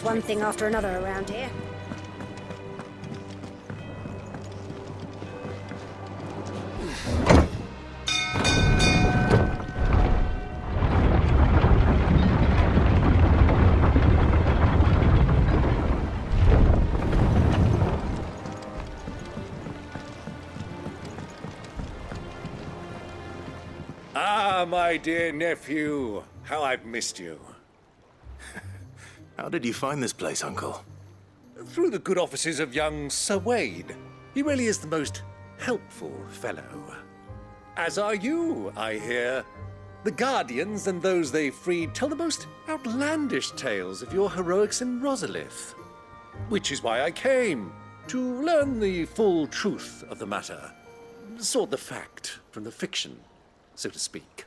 One thing after another around here. Ah, my dear nephew, how I've missed you. How did you find this place, Uncle? Through the good offices of young Sir Wade. He really is the most helpful fellow. As are you, I hear. The Guardians and those they freed tell the most outlandish tales of your heroics in Rosalith. Which is why I came, to learn the full truth of the matter. Sort the fact from the fiction, so to speak.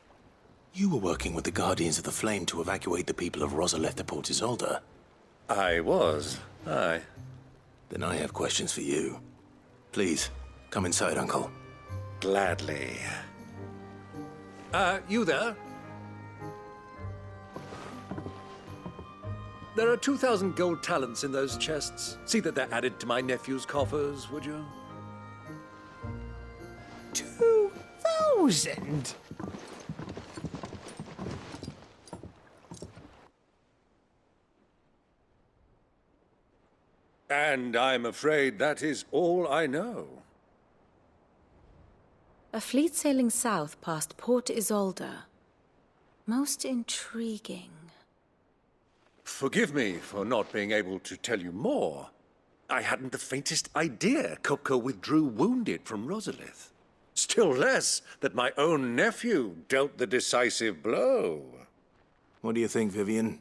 You were working with the Guardians of the Flame to evacuate the people of Rosalith to Port Isolde. I was, aye. Then I have questions for you. Please, come inside, Uncle. Gladly. You there? There are 2,000 gold talents in those chests. See that they're added to my nephew's coffers, would you? 2,000? And I'm afraid that is all I know. A fleet sailing south past Port Isolde. Most intriguing. Forgive me for not being able to tell you more. I hadn't the faintest idea Kupka withdrew wounded from Rosalith. Still less that my own nephew dealt the decisive blow. What do you think, Vivian?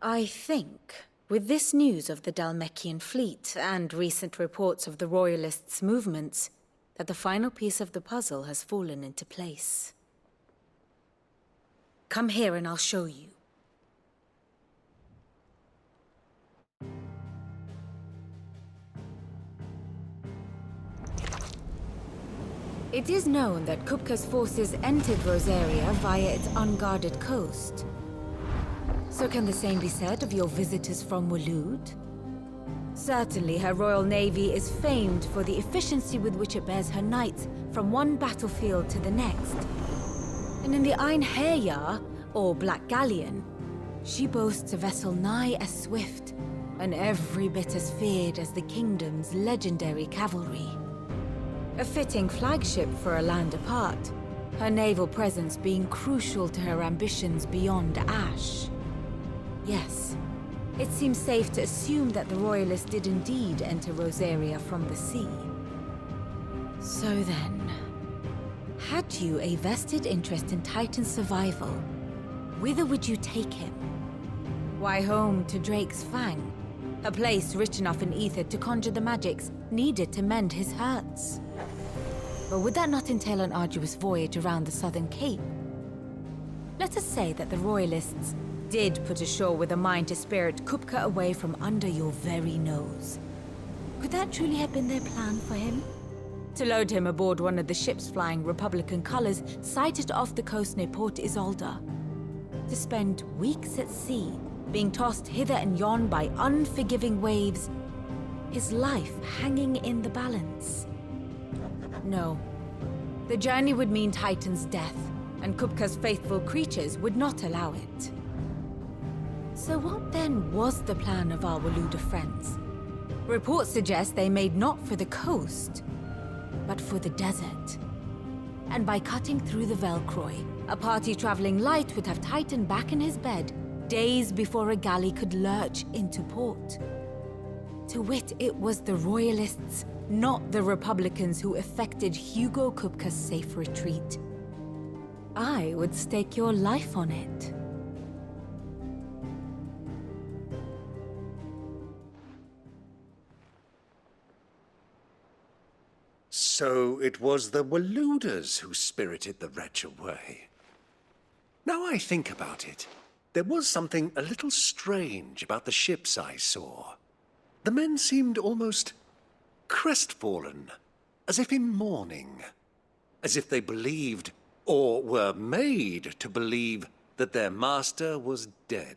I think, with this news of the Dhalmekian fleet and recent reports of the Royalists' movements, that the final piece of the puzzle has fallen into place. Come here and I'll show you. It is known that Kupka's forces entered Rosaria via its unguarded coast. So can the same be said of your visitors from Waloed? Certainly her Royal Navy is famed for the efficiency with which it bears her knights from one battlefield to the next. And in the Einherjar, or Black Galleon, she boasts a vessel nigh as swift and every bit as feared as the kingdom's legendary cavalry. A fitting flagship for a land apart, her naval presence being crucial to her ambitions beyond Ash. Yes, it seems safe to assume that the Royalists did indeed enter Rosaria from the sea. So then, had you a vested interest in Titan's survival, whither would you take him? Why, home to Drake's Fang, a place rich enough in ether to conjure the magics needed to mend his hurts. But would that not entail an arduous voyage around the Southern Cape? Let us say that the Royalists did put ashore with a mind to spirit Kupka away from under your very nose. Could that truly have been their plan for him? To load him aboard one of the ships flying Republican colors sighted off the coast near Port Isolde? To spend weeks at sea, being tossed hither and yon by unforgiving waves, his life hanging in the balance? No. The journey would mean Titan's death, and Kupka's faithful creatures would not allow it. So what then was the plan of our Waluda friends? Reports suggest they made not for the coast, but for the desert. And by cutting through the Velcroy, a party traveling light would have Titan back in his bed days before a galley could lurch into port. To wit, it was the Royalists, not the Republicans, who effected Hugo Kupka's safe retreat. I would stake your life on it. So it was the Waludas who spirited the wretch away. Now I think about it, there was something a little strange about the ships I saw. The men seemed almost crestfallen, as if in mourning, as if they believed, or were made to believe, that their master was dead.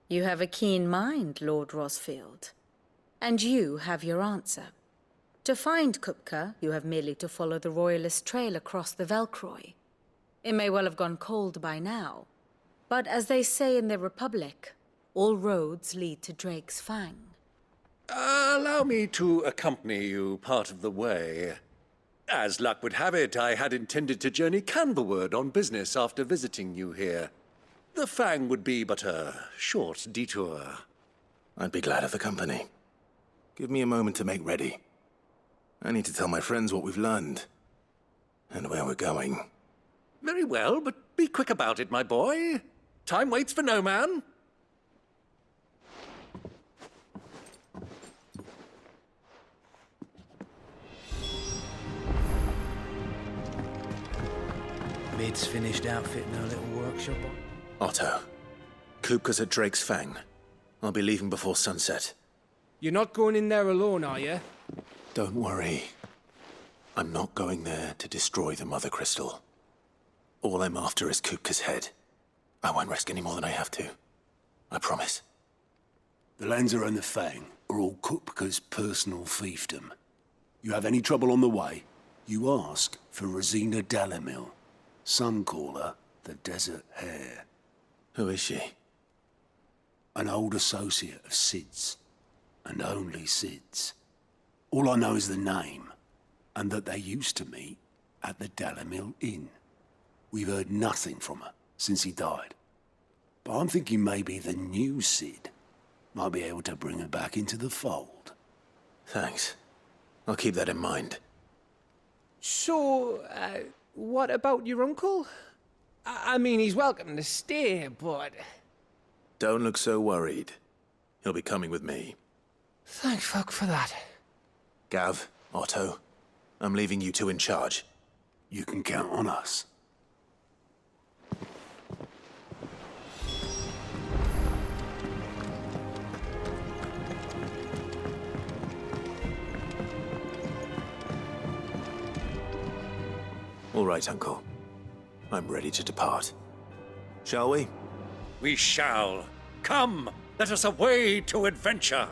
You have a keen mind, Lord Rosfield. And you have your answer. To find Kupka, you have merely to follow the Royalist trail across the Velcroy. It may well have gone cold by now, but as they say in the Republic, all roads lead to Drake's Fang. Allow me to accompany you part of the way. As luck would have it, I had intended to journey Canberward on business after visiting you here. The Fang would be but a short detour. I'd be glad of the company. Give me a moment to make ready. I need to tell my friends what we've learned. And where we're going. Very well, but be quick about it, my boy. Time waits for no man. Mid's finished outfitting her little workshop. Otto, Kupka's at Drake's Fang. I'll be leaving before sunset. You're not going in there alone, are you? Don't worry. I'm not going there to destroy the Mother Crystal. All I'm after is Kupka's head. I won't risk any more than I have to. I promise. The Lancer and the Fang are all Kupka's personal fiefdom. You have any trouble on the way, you ask for Rosina Dalamil. Some call her the Desert Hare. Who is she? An old associate of Sid's, and only Sid's. All I know is the name, and that they used to meet at the Dalamil Inn. We've heard nothing from her since he died. But I'm thinking maybe the new Sid might be able to bring her back into the fold. Thanks. I'll keep that in mind. So, what about your uncle? I mean, he's welcome to stay, but... Don't look so worried. He'll be coming with me. Thank fuck for that. Gav, Otto, I'm leaving you two in charge. You can count on us. All right, Uncle. I'm ready to depart. Shall we? We shall. Come, let us away to adventure.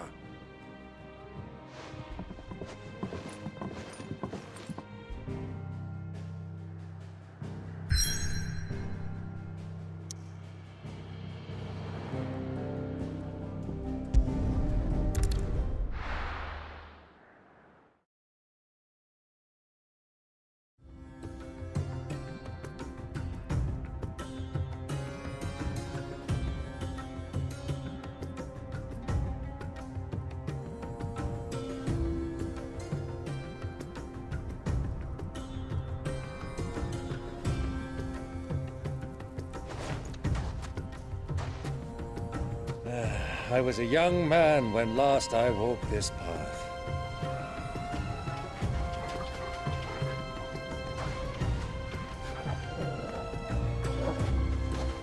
I was a young man when last I walked this path.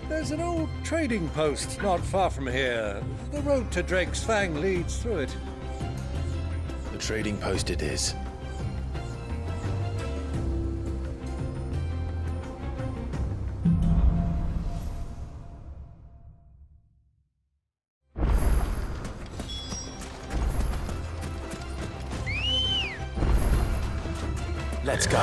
There's an old trading post not far from here. The road to Drake's Fang leads through it. The trading post it is. Let's go.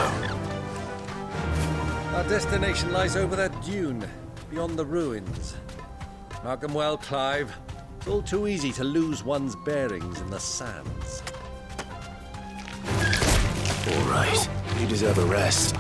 Our destination lies over that dune, beyond the ruins. Mark them well, Clive. It's all too easy to lose one's bearings in the sands. All right. You deserve a rest.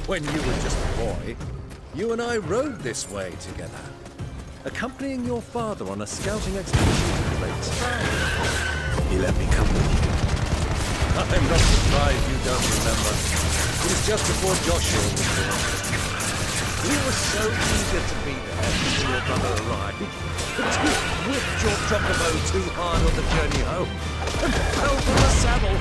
When you were just a boy, you and I rode this way together, accompanying your father on a scouting expedition to Playthorugh. He let me come with you. I'm not surprised you don't remember. It was just before Joshua was born. We were so eager to be there until your brother arrived that you whipped your chocobo too hard on the journey home and fell from the saddle.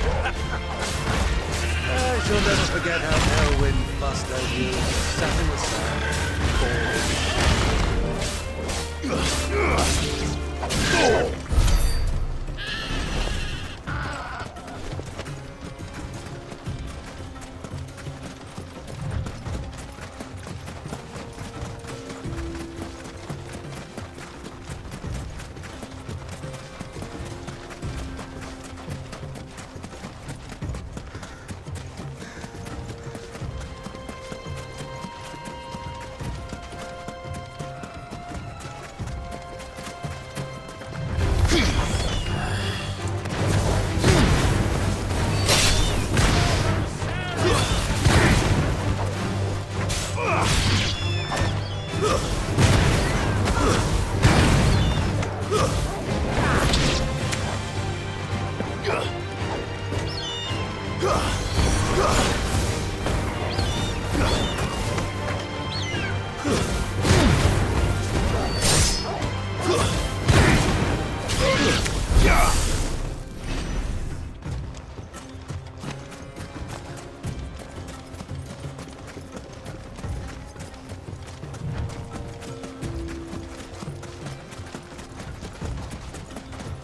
I shall never forget how Elwyn fussed over you, sat in the sand,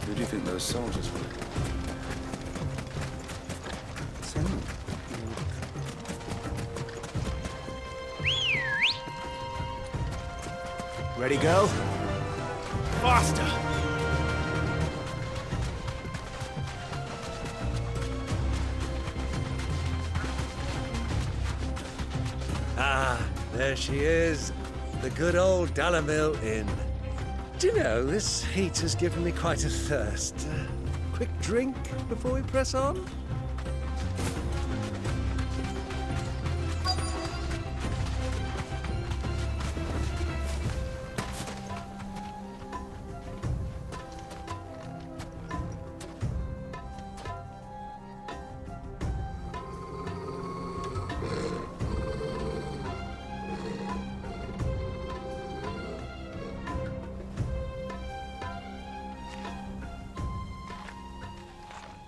Who do you think those soldiers were? Ready, go? Faster! Ah, there she is. The good old Dalamil Inn. Do you know, this heat has given me quite a thirst. Quick drink before we press on?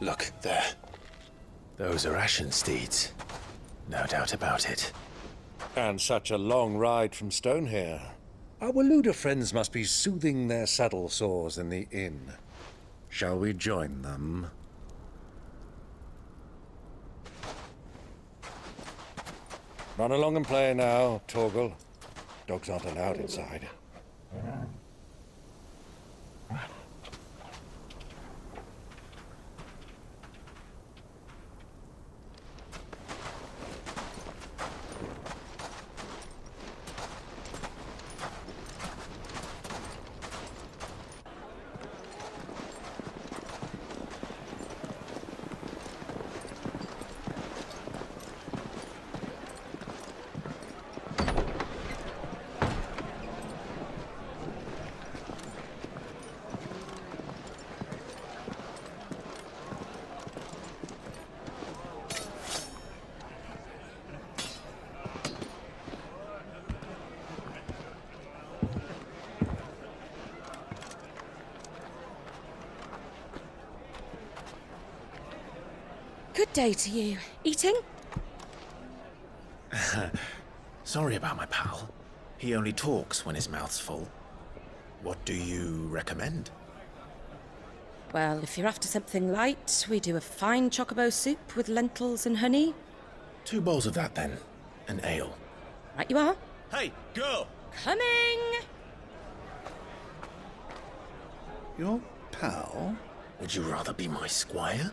Look, there. Those are ashen steeds. No doubt about it. And such a long ride from Stone here. Our Waluda friends must be soothing their saddle sores in the inn. Shall we join them? Run along and play now, Torgal. Dogs aren't allowed inside. Good day to you. Eating? Sorry about my pal. He only talks when his mouth's full. What do you recommend? Well, if you're after something light, we do a fine chocobo soup with lentils and honey. 2 bowls of that, then. An ale. Right you are. Hey, girl! Coming! Your pal? Would you rather be my squire?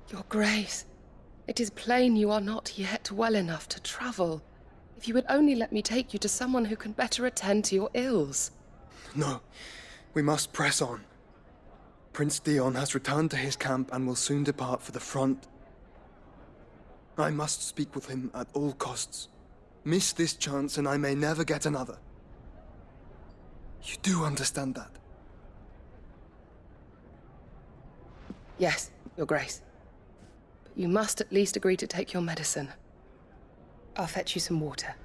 Your Grace, it is plain you are not yet well enough to travel. If you would only let me take you to someone who can better attend to your ills. No, we must press on. Prince Dion has returned to his camp and will soon depart for the front. I must speak with him at all costs. Miss this chance and I may never get another. You do understand that? Yes, Your Grace. But you must at least agree to take your medicine. I'll fetch you some water.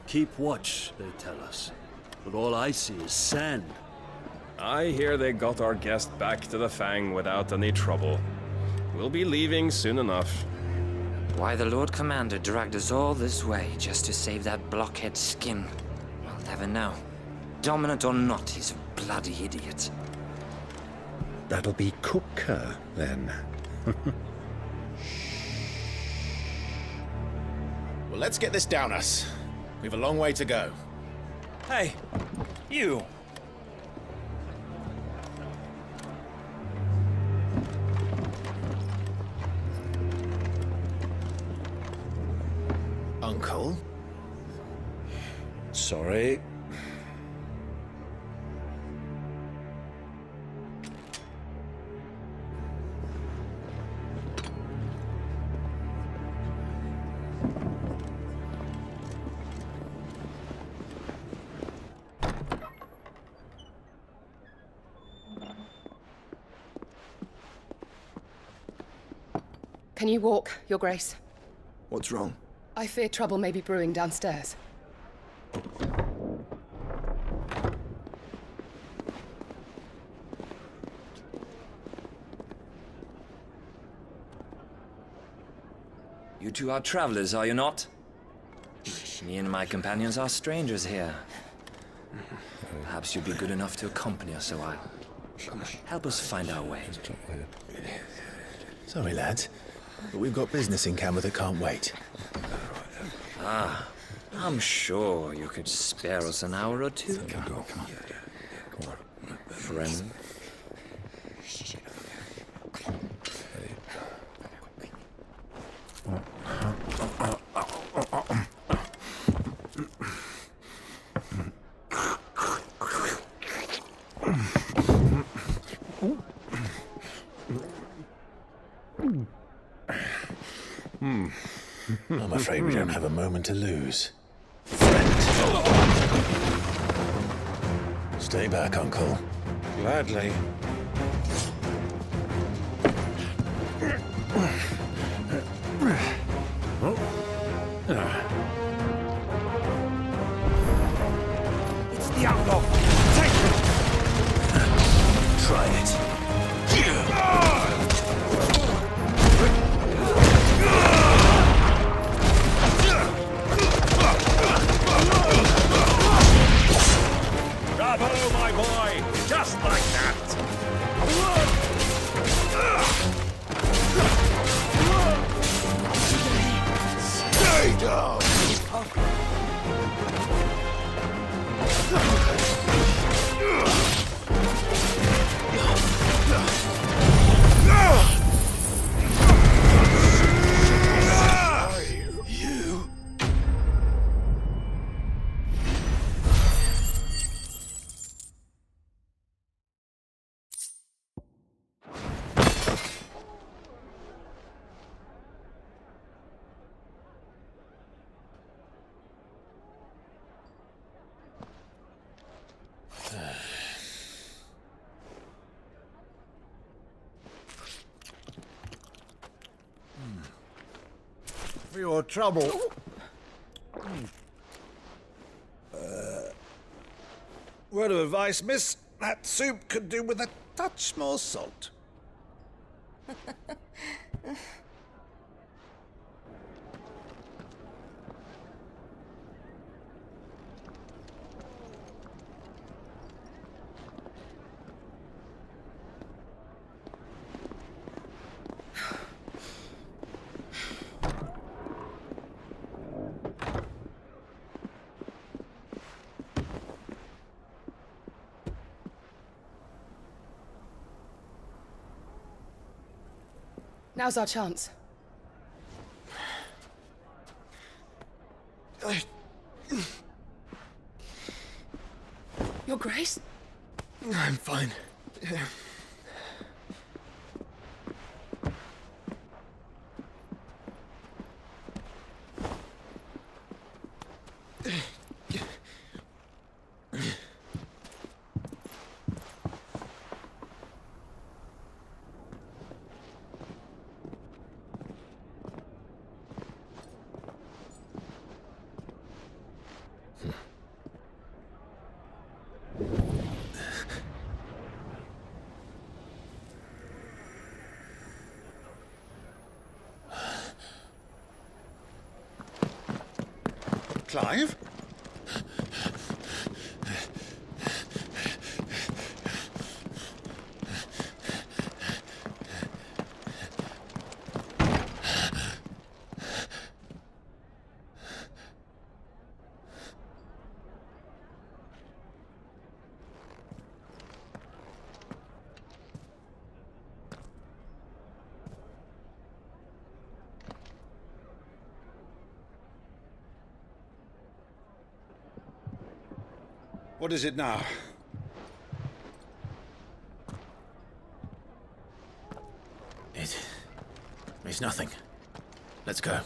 Keep watch, they tell us. But all I see is sand. I hear they got our guest back to the Fang without any trouble. We'll be leaving soon enough. Why the Lord Commander dragged us all this way just to save that blockhead skin, we'll never know. Dominant or not, he's a bloody idiot. That'll be kupka, then. Well, let's get this down us. We've a long way to go. Hey, you! Uncle? Sorry. Can you walk, Your Grace? What's wrong? I fear trouble may be brewing downstairs. You two are travelers, are you not? Me and my companions are strangers here. Perhaps you'd be good enough to accompany us a while. Help us find our way. Sorry, lads, but we've got business in camera that can't wait. Ah, I'm sure you could spare us an hour or two. Come on. Friend. I'm afraid we don't have a moment to lose. Friend. Stay back, Uncle. Gladly. It's the outlaw! Take it! Try it. Bravo, my boy! Just like that! Stay down! You? For your trouble. Word of advice, miss. That soup could do with a touch more salt. Now's our chance. Your Grace? I'm fine. Clive? What is it now? It's nothing. Let's go.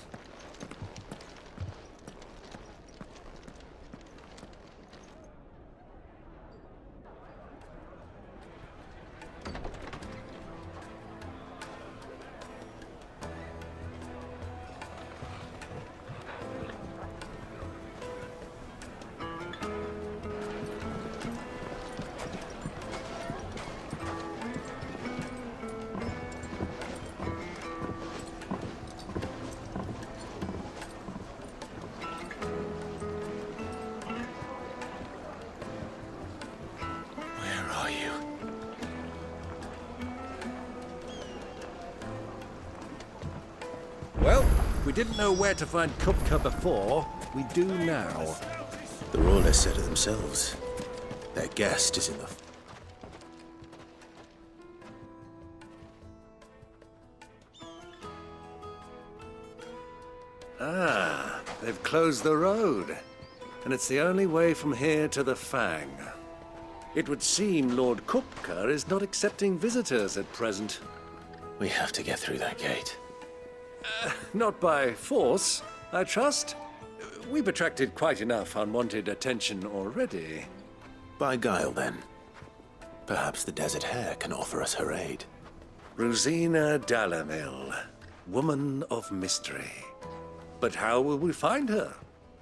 didn't know where to find kupka before, we do now. The royalists said it themselves. Their guest is in the... Ah, they've closed the road. And it's the only way from here to the Fang. It would seem Lord Kupka is not accepting visitors at present. We have to get through that gate. Not by force, I trust. We've attracted quite enough unwanted attention already. By guile, then. Perhaps the Desert Hare can offer us her aid. Rosina Dalamil, woman of mystery. But how will we find her?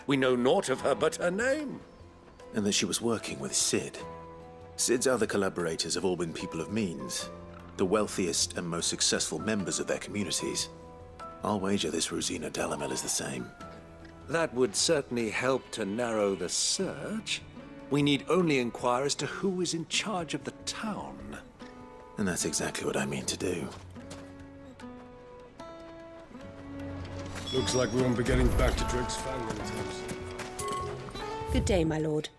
We know naught of her but her name. And that she was working with Sid. Sid's other collaborators have all been people of means, the wealthiest and most successful members of their communities. I'll wager this Rosina Dalamil is the same. That would certainly help to narrow the search. We need only inquire as to who is in charge of the town. And that's exactly what I mean to do. Looks like we won't be getting back to Drake's Fang anytime soon. Good day, my lord.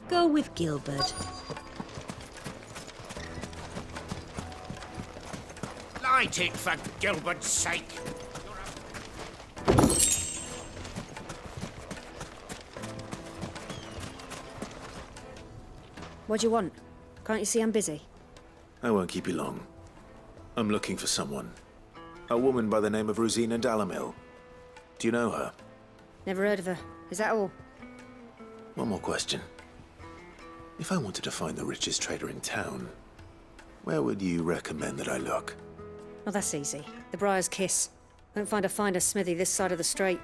Go with Gilbert. Light it for Gilbert's sake. What do you want? Can't you see I'm busy? I won't keep you long. I'm looking for someone. A woman by the name of Rosina Dalamil. Do you know her? Never heard of her. Is that all? One more question. If I wanted to find the richest trader in town, where would you recommend that I look? Oh, that's easy. The Briar's Kiss. Won't find a finer smithy this side of the strait.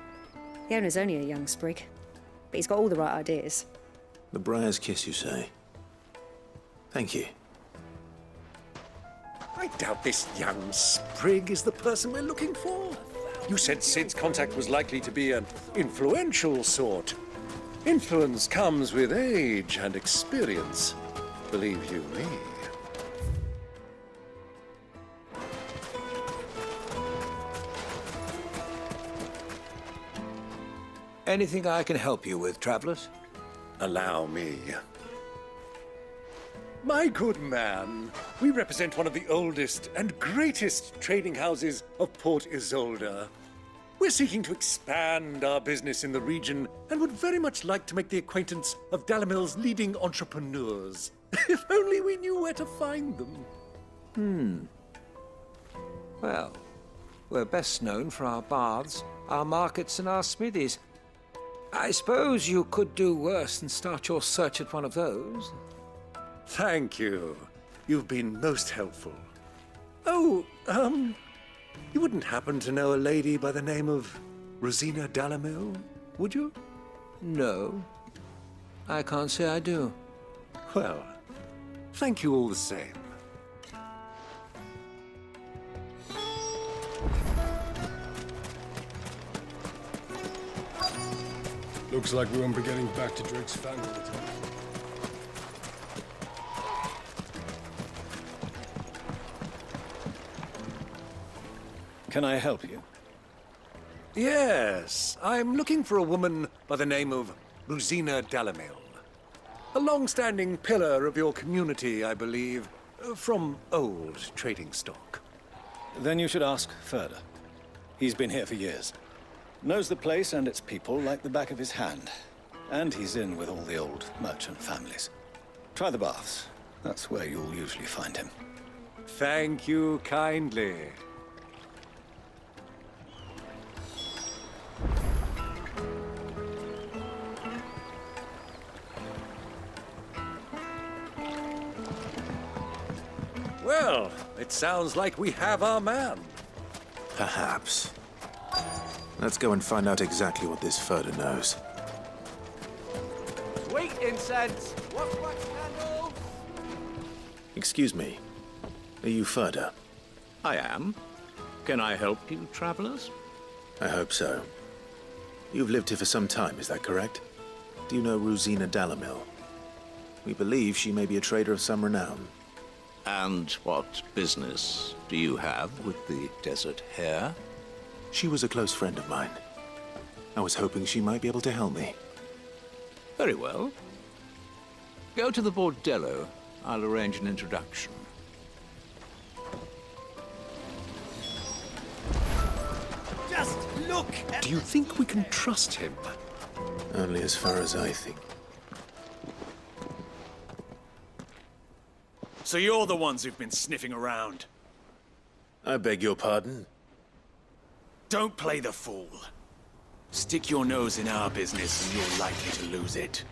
The owner's only a young sprig, but he's got all the right ideas. The Briar's Kiss, you say? Thank you. I doubt this young sprig is the person we're looking for. You said Sid's contact was likely to be an influential sort. Influence comes with age and experience, believe you me. Anything I can help you with, travelers? Allow me. My good man, we represent one of the oldest and greatest trading houses of Port Isolde. We're seeking to expand our business in the region and would very much like to make the acquaintance of Dalamil's leading entrepreneurs. If only we knew where to find them. Well, we're best known for our baths, our markets, and our smithies. I suppose you could do worse than start your search at one of those. Thank you. You've been most helpful. Oh, you wouldn't happen to know a lady by the name of Rosina Dalamil, would you? No. I can't say I do. Well, thank you all the same. Looks like we won't be getting back to Drake's Fang anytime soon. Can I help you? Yes, I'm looking for a woman by the name of Rosina Dalamil. A long-standing pillar of your community, I believe, from old trading stock. Then you should ask Further. He's been here for years. Knows the place and its people like the back of his hand. And he's in with all the old merchant families. Try the baths. That's where you'll usually find him. Thank you kindly. Well, it sounds like we have our man. Perhaps. Let's go and find out exactly what this Further knows. Sweet incense! What candles? Excuse me. Are you Further? I am. Can I help you, travelers? I hope so. You've lived here for some time, is that correct? Do you know Rosina Dalamil? We believe she may be a trader of some renown. And what business do you have with the desert hare? She was a close friend of mine. I was hoping she might be able to help me. Very well. Go to the bordello. I'll arrange an introduction. Just look at... Do you think we can trust him? Only as far as I think. So you're the ones who've been sniffing around. I beg your pardon? Don't play the fool. Stick your nose in our business and you're likely to lose it.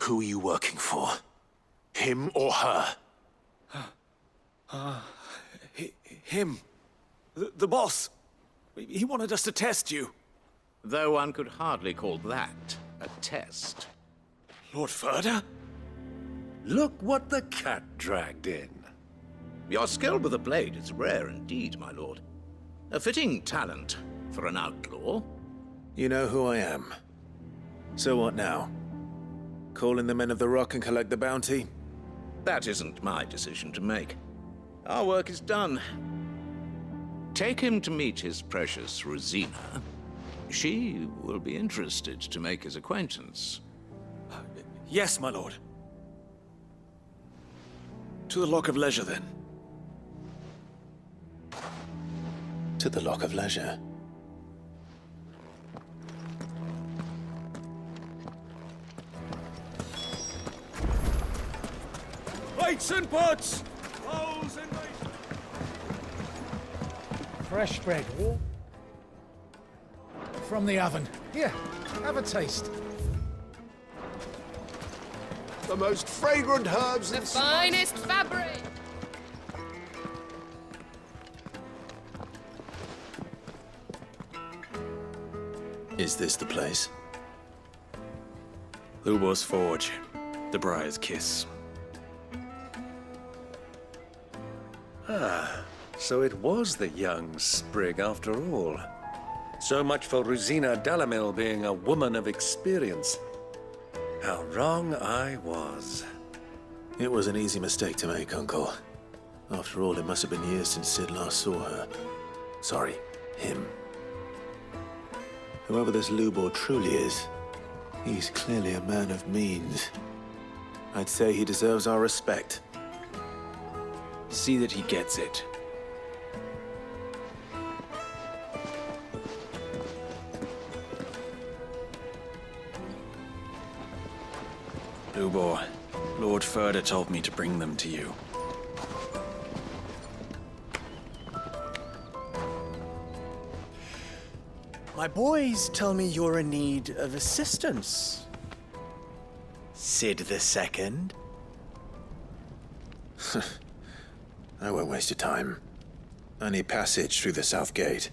Who are you working for? Him or her? Him. The boss. He wanted us to test you. Though one could hardly call that a test. Lord Ferda? Look what the cat dragged in. Your skill with the blade is rare indeed, my lord. A fitting talent for an outlaw. You know who I am. So what now? Call in the men of the Rock and collect the bounty? That isn't my decision to make. Our work is done. Take him to meet his precious Rosina. She will be interested to make his acquaintance. Yes, my lord. To the Lock of Leisure, then. To the Lock of Leisure. Plates and pots! Bowls and Fresh bread. From the oven. Here, have a taste. The most fragrant herbs The finest fabric! Is this the place? Lubor's Forge. The Briar's Kiss. Ah, so it was the young sprig after all. So much for Rosina Dalamil being a woman of experience. How wrong I was. It was an easy mistake to make, Uncle. After all, it must have been years since Sid last saw her. Sorry, him. Whoever this Lubor truly is, he's clearly a man of means. I'd say he deserves our respect. See that he gets it. Lubor, Lord Ferda told me to bring them to you. My boys tell me you're in need of assistance. Sid the Second? I won't waste your time. I need passage through the south gate.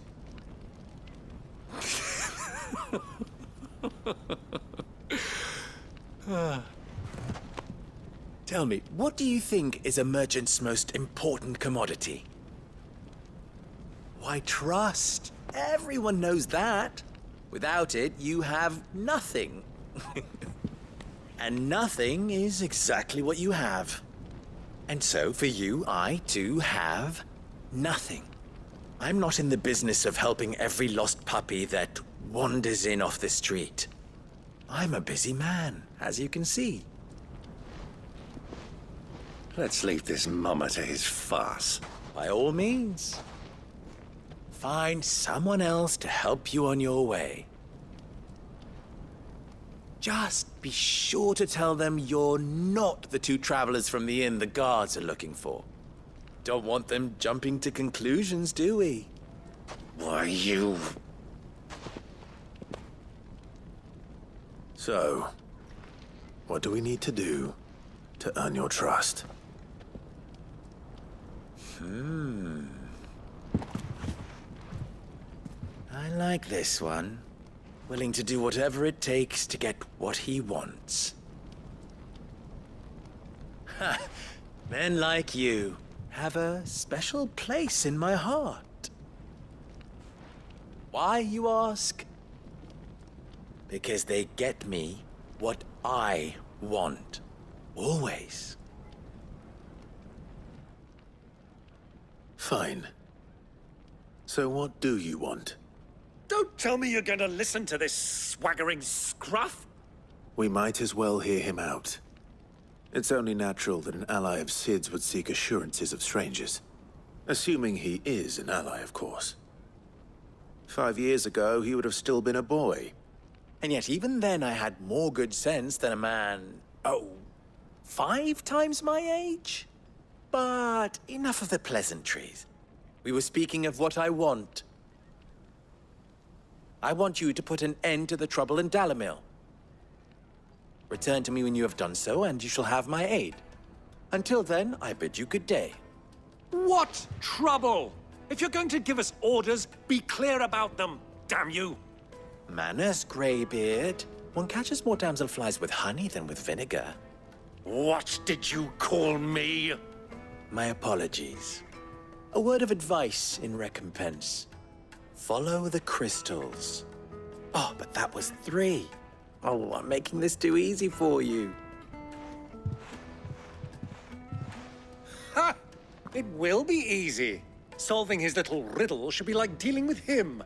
Tell me, what do you think is a merchant's most important commodity? Why, trust. Everyone knows that. Without it, you have nothing. And nothing is exactly what you have. And so, for you, I, too, have nothing. I'm not in the business of helping every lost puppy that wanders in off the street. I'm a busy man, as you can see. Let's leave this mummer to his farce. By all means. Find someone else to help you on your way. Just be sure to tell them you're not the two travelers from the inn the guards are looking for. Don't want them jumping to conclusions, do we? Why, you... So, what do we need to do to earn your trust? I like this one. Willing to do whatever it takes to get what he wants. Ha! Men like you have a special place in my heart. Why, you ask? Because they get me what I want. Always. Fine. So what do you want? Don't tell me you're going to listen to this swaggering scruff! We might as well hear him out. It's only natural that an ally of Sid's would seek assurances of strangers. Assuming he is an ally, of course. 5 years ago, he would have still been a boy. And yet even then I had more good sense than a man, 5 times my age? But enough of the pleasantries. We were speaking of what I want. I want you to put an end to the trouble in Dalamil. Return to me when you have done so, and you shall have my aid. Until then, I bid you good day. What trouble? If you're going to give us orders, be clear about them, damn you! Manners, Greybeard. One catches more damselflies with honey than with vinegar. What did you call me? My apologies. A word of advice in recompense. Follow the crystals. Oh, but that was 3. Oh, I'm making this too easy for you. Ha! It will be easy. Solving his little riddle should be like dealing with him.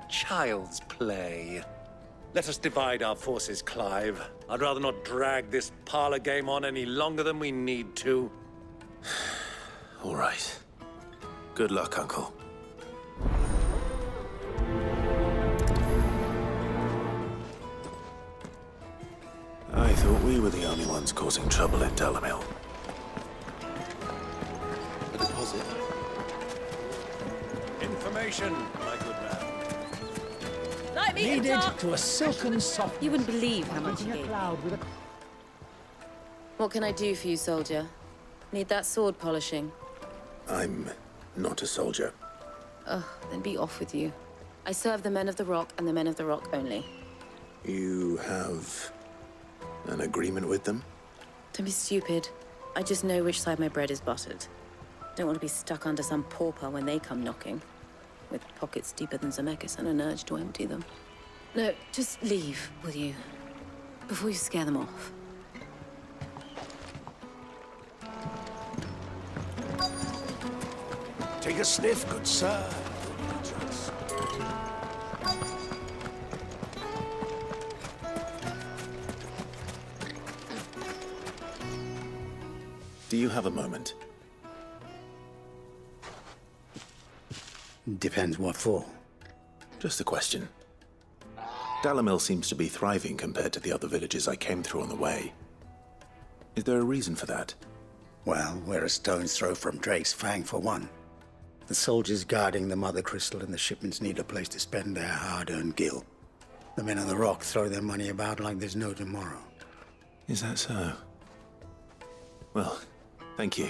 Child's play. Let us divide our forces, Clive. I'd rather not drag this parlor game on any longer than we need to. All right. Good luck, Uncle. I thought we were the only ones causing trouble in Dalamil. A deposit. Information, my good man. Let me Needed talk. to a silken soft. You wouldn't believe how much he gave me. What can I do for you, soldier? Need that sword polishing? I'm not a soldier. Ugh, then be off with you. I serve the men of the Rock and the men of the Rock only. You have an agreement with them? Don't be stupid. I just know which side my bread is buttered. Don't want to be stuck under some pauper when they come knocking. With pockets deeper than Zemeckis and an urge to empty them. No, just leave, will you? Before you scare them off. Take a sniff, good sir. Do you have a moment? Depends what for. Just a question. Dalamil seems to be thriving compared to the other villages I came through on the way. Is there a reason for that? Well, we're a stone's throw from Drake's Fang, for one. The soldiers guarding the Mother Crystal and the shipments need a place to spend their hard-earned gil. The men of the Rock throw their money about like there's no tomorrow. Is that so? Well, thank you.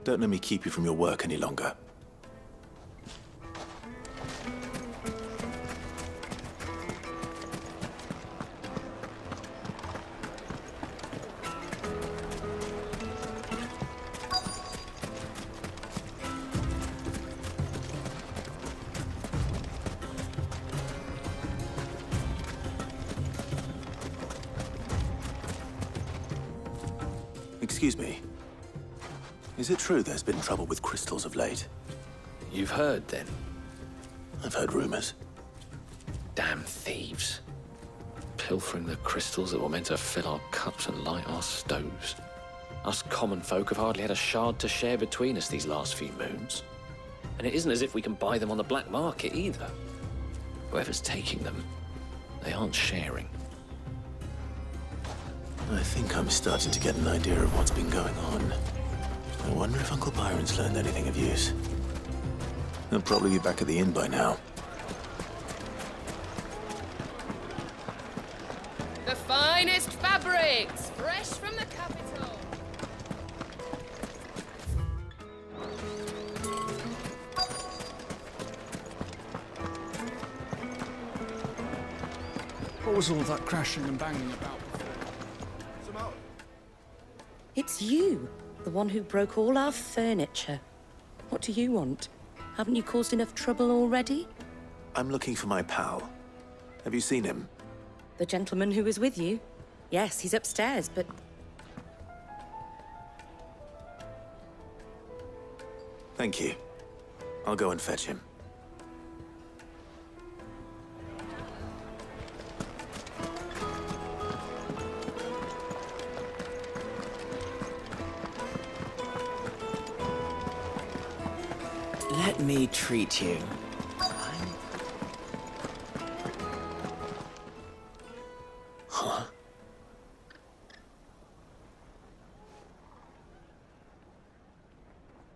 Don't let me keep you from your work any longer. Excuse me. Is it true there's been trouble with crystals of late? You've heard, then? I've heard rumors. Damn thieves. Pilfering the crystals that were meant to fill our cups and light our stoves. Us common folk have hardly had a shard to share between us these last few moons. And it isn't as if we can buy them on the black market, either. Whoever's taking them, they aren't sharing. I think I'm starting to get an idea of what's been going on. I wonder if Uncle Byron's learned anything of use. He'll probably be back at the inn by now. The finest fabrics, fresh from the capital. What was all that crashing and banging about? It's you, the one who broke all our furniture. What do you want? Haven't you caused enough trouble already? I'm looking for my pal. Have you seen him? The gentleman who was with you? Yes, he's upstairs, but... Thank you. I'll go and fetch him. Let me treat you. Huh?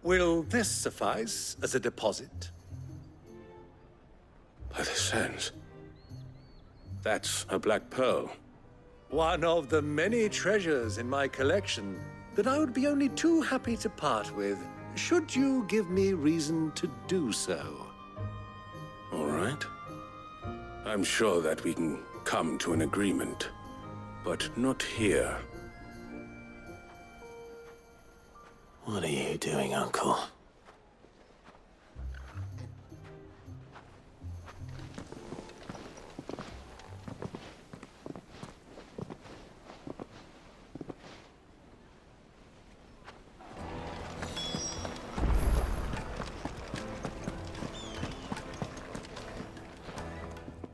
Will this suffice as a deposit? By the sands. That's a black pearl. One of the many treasures in my collection that I would be only too happy to part with, should you give me reason to do so. All right. I'm sure that we can come to an agreement, but not here. What are you doing, Uncle?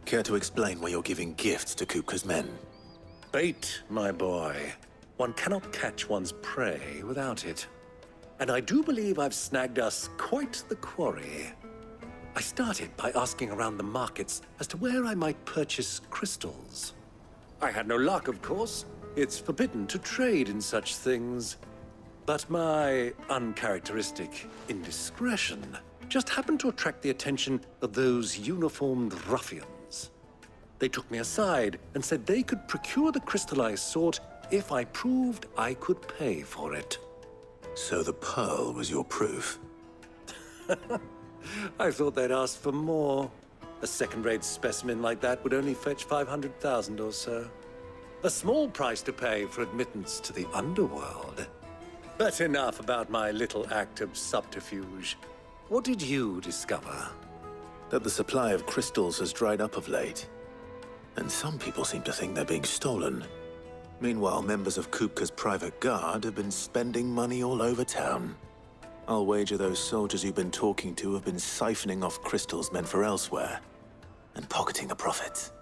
Care to explain why you're giving gifts to Kupka's men? Bait, my boy. One cannot catch one's prey without it. And I do believe I've snagged us quite the quarry. I started by asking around the markets as to where I might purchase crystals. I had no luck, of course. It's forbidden to trade in such things. But my uncharacteristic indiscretion just happened to attract the attention of those uniformed ruffians. They took me aside and said they could procure the crystal I sought if I proved I could pay for it. So the pearl was your proof? I thought they'd ask for more. A second-rate specimen like that would only fetch 500,000 or so. A small price to pay for admittance to the underworld. But enough about my little act of subterfuge. What did you discover? That the supply of crystals has dried up of late. And some people seem to think they're being stolen. Meanwhile, members of Kupka's private guard have been spending money all over town. I'll wager those soldiers you've been talking to have been siphoning off crystals meant for elsewhere, and pocketing the profits.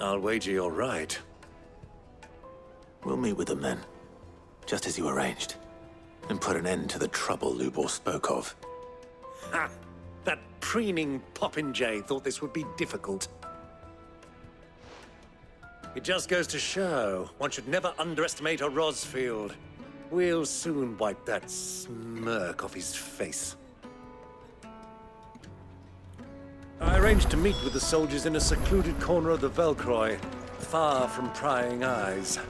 I'll wager you're right. We'll meet with them then, just as you arranged, and put an end to the trouble Lubor spoke of. Ha! That preening popinjay thought this would be difficult. It just goes to show, one should never underestimate a Rosfield. We'll soon wipe that smirk off his face. I arranged to meet with the soldiers in a secluded corner of the Velcroy, far from prying eyes.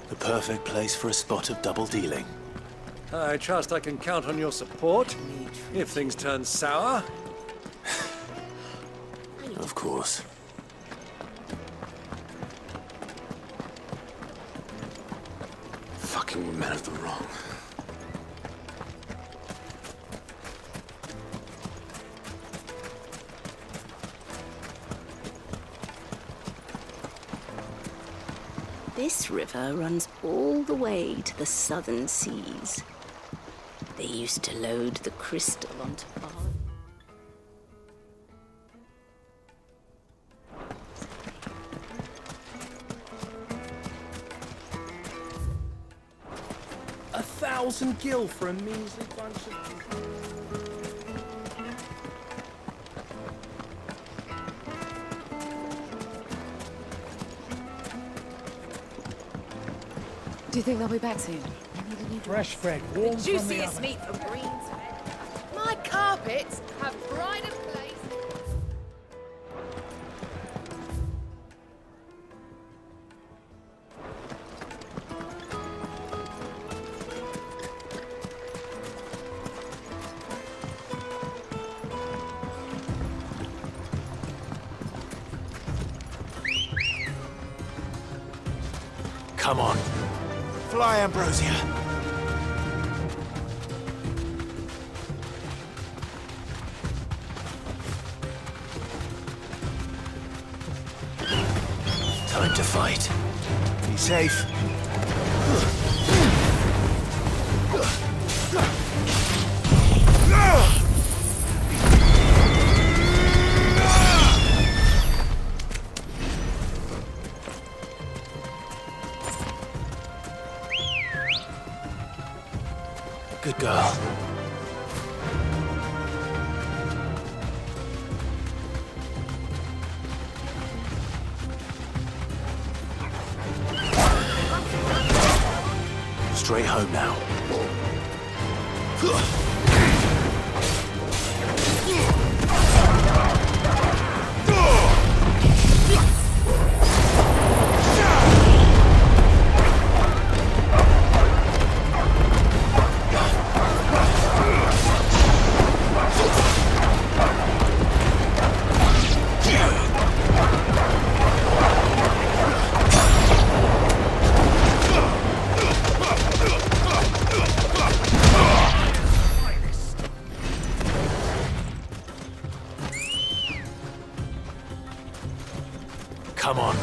The perfect place for a spot of double dealing. I trust I can count on your support if things turn sour. Of course. Fucking men of the wrong. This river runs all the way to the southern seas. They used to load the crystal onto barge. $1,000 gil for a measly bunch of... Do you think they'll be back soon? Fresh bread, warm The juiciest meat from greens. My carpets have pride of place. Come on. Fly, Ambrosia. Time to fight. Be safe. Good girl. Straight home now. Come on.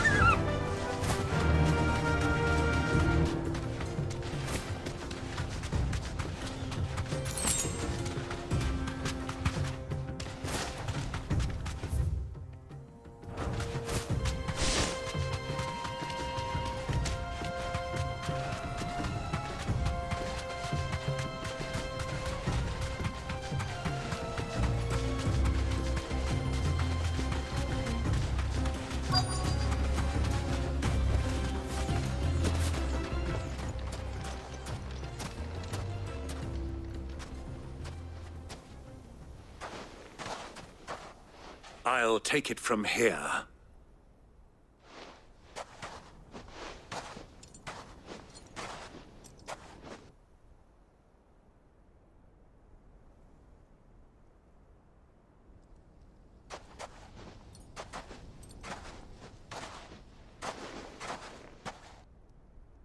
I'll take it from here.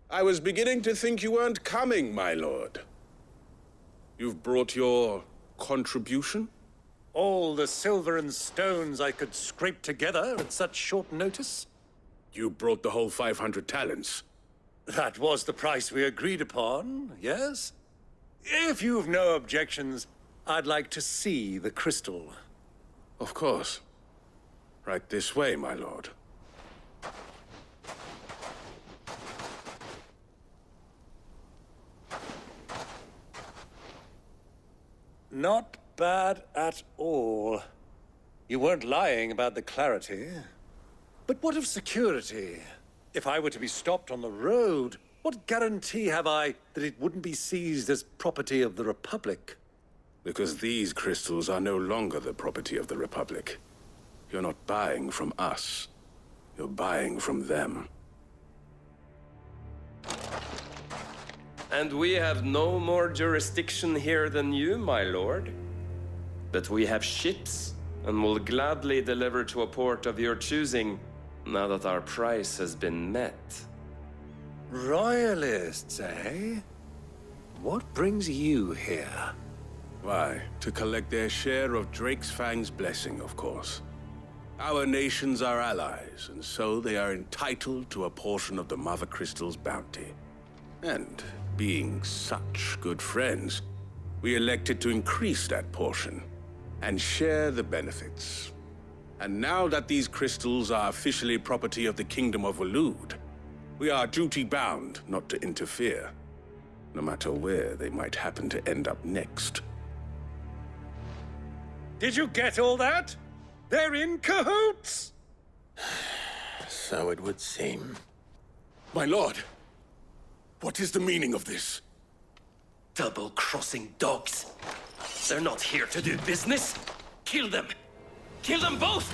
I was beginning to think you weren't coming, my lord. You've brought your contribution? All the silver and stones I could scrape together at such short notice? You brought the whole 500 talents. That was the price we agreed upon, yes? If you've no objections, I'd like to see the crystal. Of course. Right this way, my lord. Not bad at all. You weren't lying about the clarity. But what of security? If I were to be stopped on the road, what guarantee have I that it wouldn't be seized as property of the Republic? Because these crystals are no longer the property of the Republic. You're not buying from us. You're buying from them. And we have no more jurisdiction here than you, my lord. But we have ships, and will gladly deliver to a port of your choosing, now that our price has been met. Royalists, eh? What brings you here? Why, to collect their share of Drake's Fang's blessing, of course. Our nations are allies, and so they are entitled to a portion of the Mother Crystal's bounty. And being such good friends, we elected to increase that portion and share the benefits. And now that these crystals are officially property of the Kingdom of Waloed, we are duty-bound not to interfere, no matter where they might happen to end up next. Did you get all that? They're in cahoots! So it would seem. My lord, what is the meaning of this? Double-crossing dogs. They're not here to do business. Kill them. Kill them both!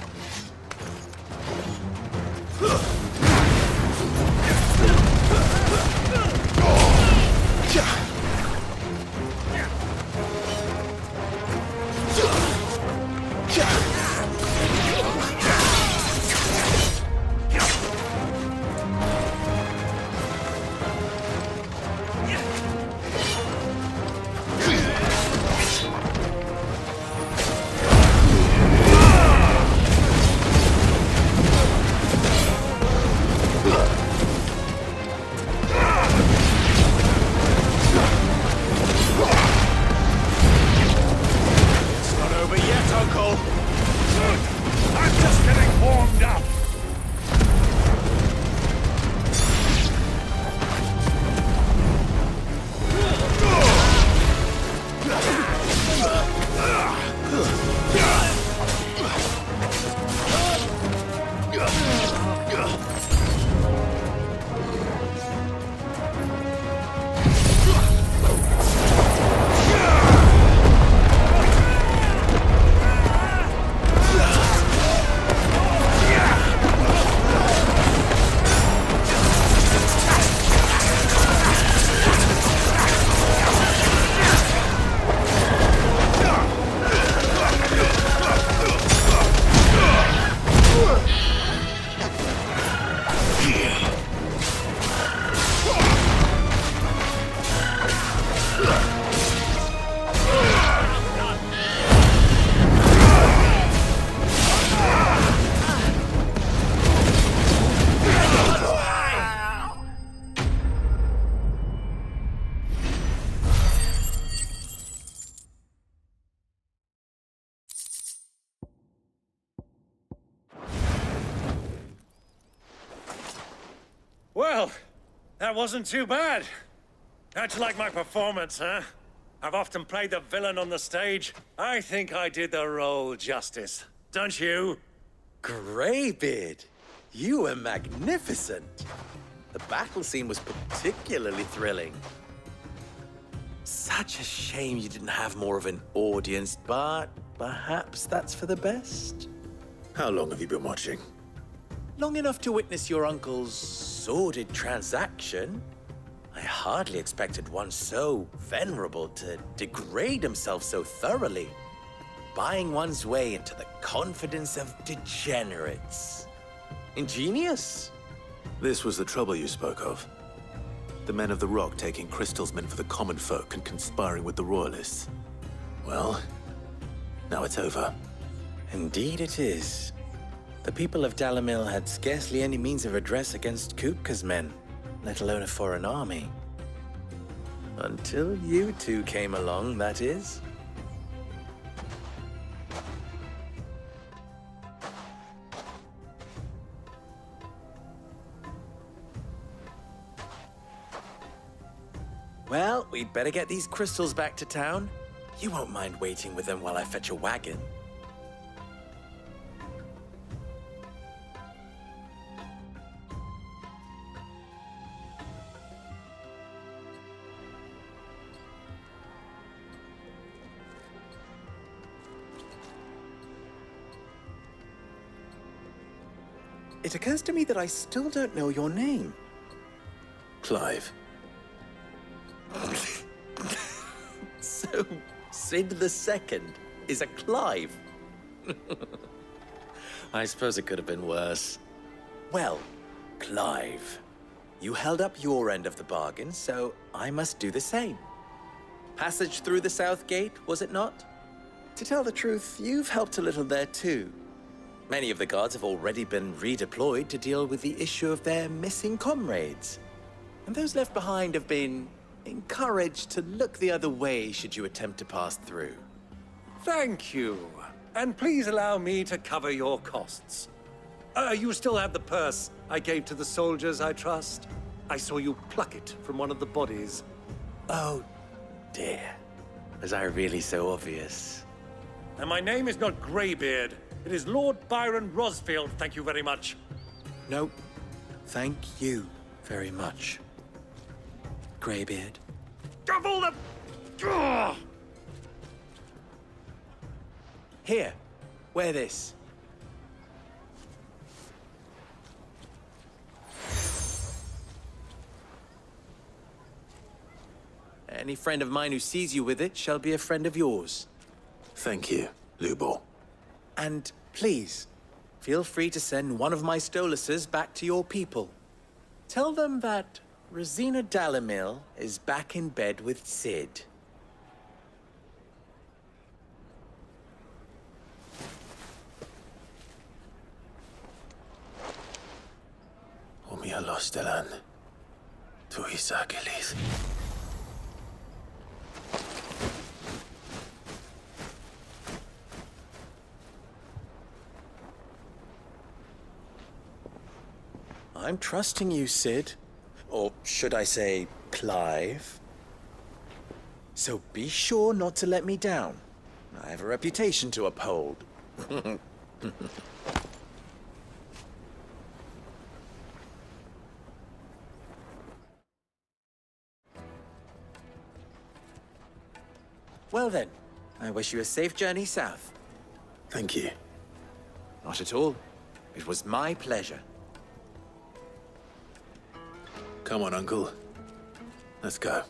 Well, that wasn't too bad. How'd you like my performance, huh? I've often played the villain on the stage. I think I did the role justice. Don't you? Greybeard, you were magnificent. The battle scene was particularly thrilling. Such a shame you didn't have more of an audience, but perhaps that's for the best. How long have you been watching? Long enough to witness your uncle's sordid transaction. I hardly expected one so venerable to degrade himself so thoroughly, buying one's way into the confidence of degenerates. Ingenious. This was the trouble you spoke of. The men of the Rock taking crystals meant for the common folk and conspiring with the Royalists. Well, now it's over. Indeed it is. The people of Dalamil had scarcely any means of redress against Kupka's men, let alone a foreign army. Until you two came along, that is. Well, we'd better get these crystals back to town. You won't mind waiting with them while I fetch a wagon. It occurs to me that I still don't know your name. Clive. So, Sid the Second is a Clive? I suppose it could have been worse. Well, Clive, you held up your end of the bargain, so I must do the same. Passage through the South Gate, was it not? To tell the truth, you've helped a little there too. Many of the guards have already been redeployed to deal with the issue of their missing comrades. And those left behind have been encouraged to look the other way should you attempt to pass through. Thank you. And please allow me to cover your costs. You still have the purse I gave to the soldiers, I trust? I saw you pluck it from one of the bodies. Oh, dear. Was I really so obvious? And my name is not Greybeard. It is Lord Byron Rosfield, thank you very much. No, thank you very much, Greybeard. Double the... Ugh! Here, wear this. Any friend of mine who sees you with it shall be a friend of yours. Thank you, Lubo. And please, feel free to send one of my Stoluses back to your people. Tell them that Rosina Dalamil is back in bed with Sid. Umia Lostelan. Tu Isakelis. I'm trusting you, Sid. Or should I say, Clive? So be sure not to let me down. I have a reputation to uphold. Well then, I wish you a safe journey south. Thank you. Not at all. It was my pleasure. Come on, Uncle. Let's go.